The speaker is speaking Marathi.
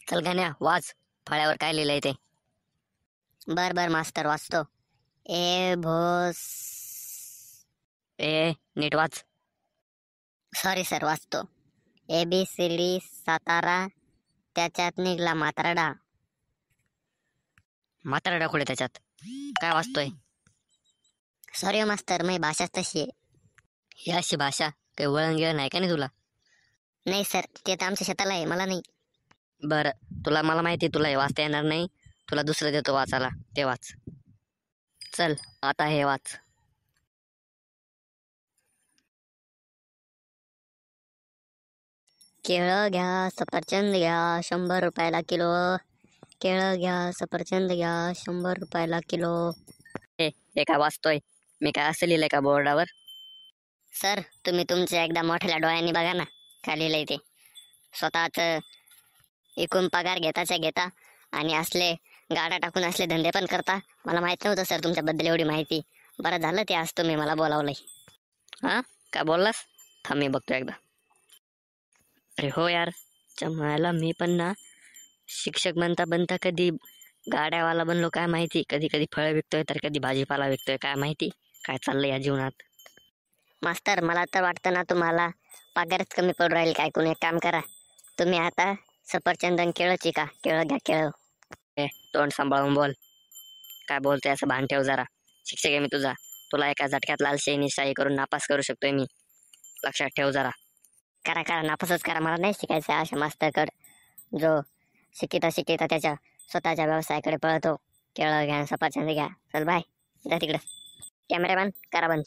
चल गाण्या वाच, फळ्यावर काय लिहिलंय ते. बर बर मास्तर, वाचतो. ए भोस. ए नीट वाच. सॉरी सर, वाचतो. ABCD सातारा, त्याच्यात निघला मात्राडा. म्हातारा खुळे त्याच्यात काय वाचतोय. सॉरी हो मास्तर, माझी भाषाच तशी आहे. ही अशी भाषा काही वळण गिळण नाही का नाही तुला. नाही सर, ते तर आमच्या शेताला आहे, मला नाही. बरं, तुला मला माहिती तुला हे वाचता येणार नाही. तुला दुसरं देतो वाचायला, ते वाच. चल आता हे वाच. केळं घ्या, सफरचंद घ्या, 100 रुपयाला किलो. केळं घ्या, सफरचंद घ्या, 100 रुपयाला किलो. हे काय वाचतोय. मी काय असं लिहिलंय का बोर्डावर. सर, तुम्ही तुमच्या एकदा मोठ्या डोळ्यांनी बघा ना, काय लिहिलंय ते. स्वतःच एकूण पगार घेताच्या घेता आणि असले गाडा टाकून असले धंदे पण करता. मला माहित नव्हतं सर तुमच्याबद्दल एवढी माहिती. बरं झालं ते आज तुम्ही मला बोलावलंय. हा काय बोललास. थांब मी बघतो एकदा. अरे हो यार, जमायला मी पण ना शिक्षक बनता बनता कधी गाड्यावाला बनलो काय माहिती. कधी कधी फळं विकतोय तर कधी भाजीपाला विकतोय, काय माहिती काय चाललंय या जीवनात. मास्तर, मला तर वाटतं ना तुम्हाला पगारच कमी पडू राहील काय. कोणी एक काम करा, तुम्ही आता सफरचंदन केळं चिका. केळं घ्या, केळं. तोंड सांभाळून बोल. काय बोलतोय असं भान ठेव जरा. शिक्षक आहे मी तुझा. तुला एका झटक्यात लाल शाही करून नापास करू शकतोय मी. लक्षात ठेव जरा. करा करा, नापासच करा. मला नाही शिकायचं अशा मास्तरकडे जो शिकिता शिकिता त्याच्या स्वतःच्या व्यवसायाकडे पळतो. केळं घ्या, सफरचंद घ्या. चल बाय, जा तिकडं. कॅमेरामॅन करा बंद.